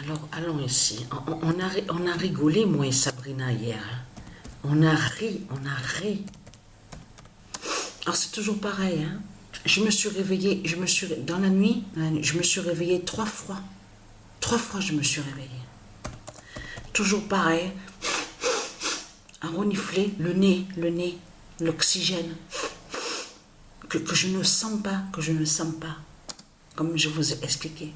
Alors, allons ici. On a rigolé, moi et Sabrina, hier. On a ri, on a ri. Alors, c'est toujours pareil. Hein. Je me suis réveillée, dans la nuit, je me suis réveillée 3 fois. 3 fois, je me suis réveillée. Toujours pareil. À renifler le nez, l'oxygène. Que je ne sens pas, comme je vous ai expliqué.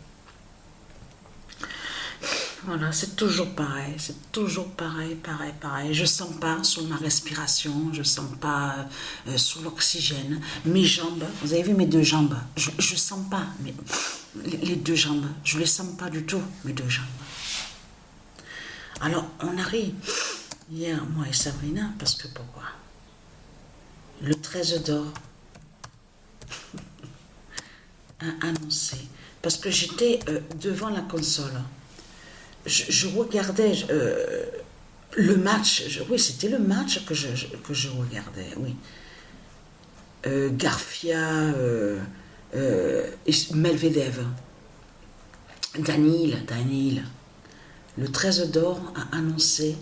Voilà, c'est toujours pareil, pareil. Je sens pas sur ma respiration, je sens pas sur l'oxygène. Mes jambes, vous avez vu mes 2 jambes, je sens pas les 2 jambes, je les sens pas du tout, mes 2 jambes. Alors, on arrive hier, moi et Sabrina, parce que pourquoi? Le 13 d'or a annoncé, parce que j'étais devant la console. Je regardais le match, oui, c'était le match que je regardais, oui. Garcia, Medvedev, Daniil. Le 13 d'or a annoncé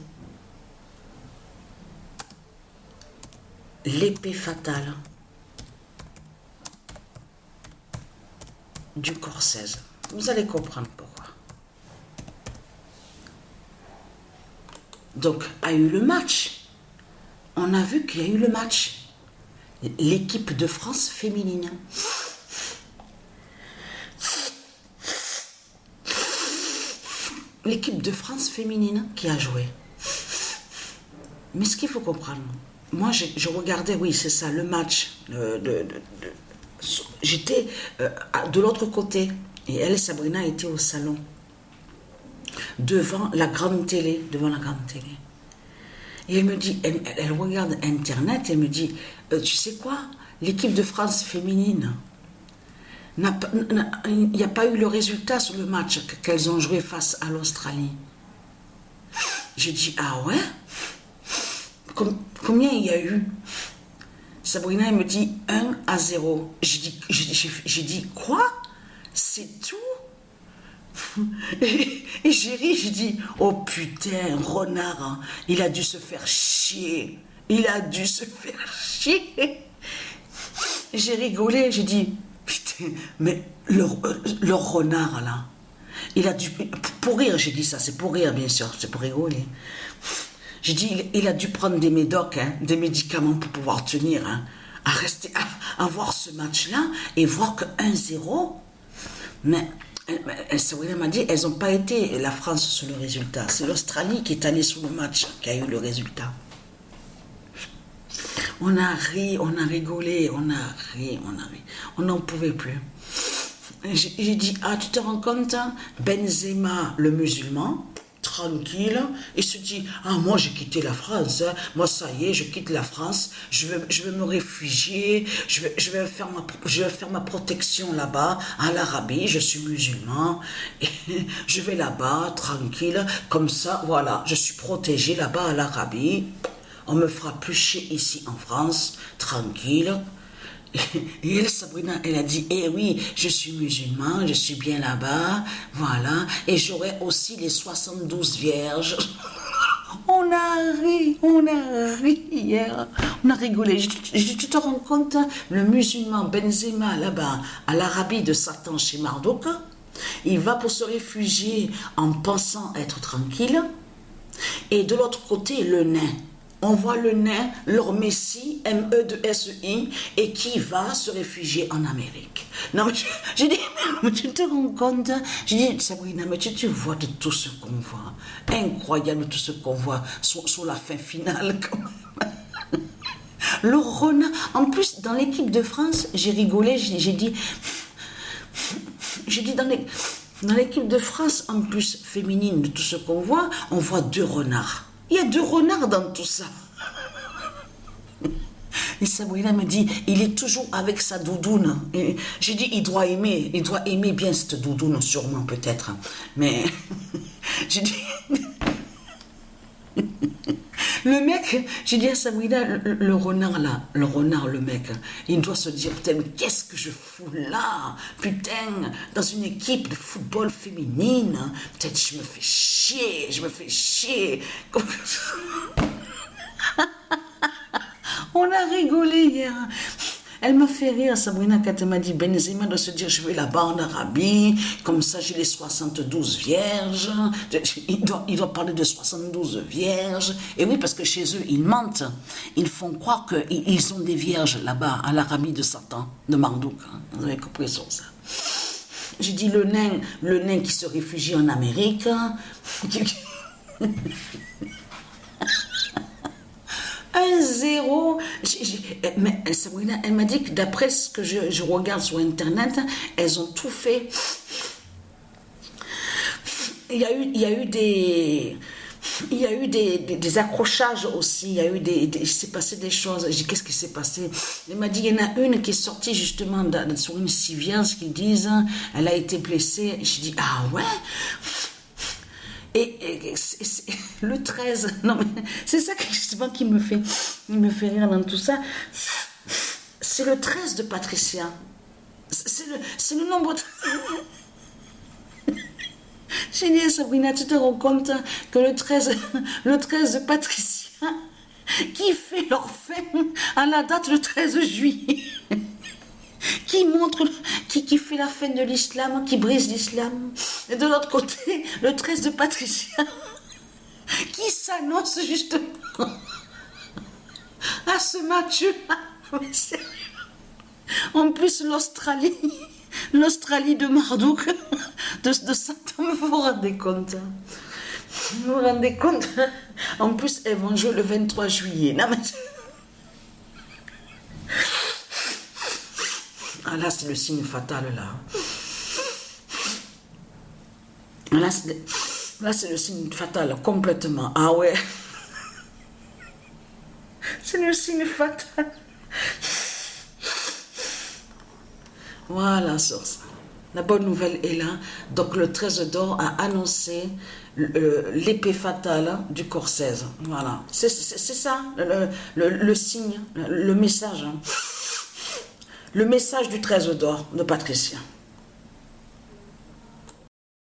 l'épée fatale du Corsaise. Vous allez comprendre pourquoi. Donc, a eu le match. On a vu qu'il y a eu le match. L'équipe de France féminine. L'équipe de France féminine qui a joué. Mais ce qu'il faut comprendre, moi je regardais, oui c'est ça, le match. J'étais de l'autre côté. Et elle, Sabrina, était au salon. Devant la grande télé. Et elle me dit, elle regarde Internet, elle me dit, tu sais quoi, l'équipe de France féminine, il n'y a pas eu le résultat sur le match qu'elles ont joué face à l'Australie. Je dis, ah ouais? Combien il y a eu? Sabrina, elle me dit 1-0. J'ai dit, quoi? C'est tout? Et j'ai ri, j'ai dit, oh putain, renard, hein, il a dû se faire chier. J'ai rigolé, j'ai dit, putain, mais le renard là, il a dû, pour rire, j'ai dit ça, c'est pour rire bien sûr, c'est pour rigoler. J'ai dit, il a dû prendre des médocs, hein, des médicaments pour pouvoir tenir, hein, à rester, à voir ce match-là et voir que 1-0, mais... Elle m'a dit, elles n'ont pas été la France sur le résultat. C'est l'Australie qui est allée sur le match qui a eu le résultat. On a ri, on a rigolé, on n'en pouvait plus. J'ai dit, ah tu te rends compte, Benzema le musulman, tranquille, il se dit, ah moi j'ai quitté la France, hein. Moi ça y est, je quitte la France, je vais me réfugier, je vais faire ma protection là-bas, à l'Arabie, je suis musulman, et je vais là-bas, tranquille, comme ça, voilà, je suis protégé là-bas à l'Arabie, on me fera plus chier ici en France, tranquille. Et elle, Sabrina, elle a dit, eh oui, je suis musulman, je suis bien là-bas, voilà, et j'aurai aussi les 72 vierges. On a ri hier, on a rigolé. Tu te rends compte, le musulman Benzema là-bas, à l'Arabie de Satan chez Marduk, il va pour se réfugier en pensant être tranquille, et de l'autre côté, le nain. On voit le nain, leur messie, M-E-2-S-I, et qui va se réfugier en Amérique. Non, mais j'ai dit, mais tu te rends compte? J'ai dit, Sabrina, mais tu vois de tout ce qu'on voit. Incroyable tout ce qu'on voit sur la fin finale, quand même. Le renard, en plus, dans l'équipe de France, j'ai rigolé, j'ai dit, dans l'équipe de France, en plus, féminine, de tout ce qu'on voit, on voit 2 renards. Il y a 2 renards dans tout ça. Et Sabrina me dit, il est toujours avec sa doudoune. J'ai dit, il doit aimer bien cette doudoune, sûrement, peut-être. Mais, j'ai dit, Le mec, j'ai dit à Sabrina, le renard là, le mec, il doit se dire, putain, mais qu'est-ce que je fous là? Putain, dans une équipe de football féminine, peut-être je me fais chier, On a rigolé hier. Elle m'a fait rire, Sabrina, quand elle m'a dit Benzema doit se dire je vais là-bas en Arabie, comme ça j'ai les 72 vierges. Il doit parler de 72 vierges. Et oui, parce que chez eux, ils mentent. Ils font croire qu'ils ont des vierges là-bas, à l'Arabie de Satan, de Marduk. Vous avez compris sur ça. J'ai dit le nain qui se réfugie en Amérique. 1-0. Mais Sabrina, elle m'a dit que d'après ce que je regarde sur Internet, elles ont tout fait. Il y a eu des accrochages aussi. Il s'est passé des choses. J'ai dit, qu'est-ce qui s'est passé? Elle m'a dit, il y en a une qui est sortie justement sur une civière, qui disent, elle a été blessée. J'ai dit, ah ouais? Et le 13, non mais c'est ça justement qui me fait rire dans tout ça. C'est le 13 de Patricia. C'est le nombre. J'ai dit à Sabrina, tu te rends compte que le 13 de Patricia, qui fait leur fin à la date le 13 juillet, qui fait la fin de l'islam, qui brise l'islam. Et de l'autre côté, le 13 de Patricia, qui s'annonce justement à ce match-là. En plus, l'Australie de Marduk, de Satan, vous vous rendez compte? Vous vous rendez compte? En plus, elles vont jouer le 23 juillet. Non, mais... Ah là, c'est le signe fatal, là. Là, c'est le signe fatal, complètement. Ah ouais. C'est le signe fatal. Voilà, sur ça. La bonne nouvelle est là. Donc, le 13 d'or a annoncé l'épée fatale du corps 16. Voilà. C'est ça, le signe, le message. Le message du 13 d'or de Patricia.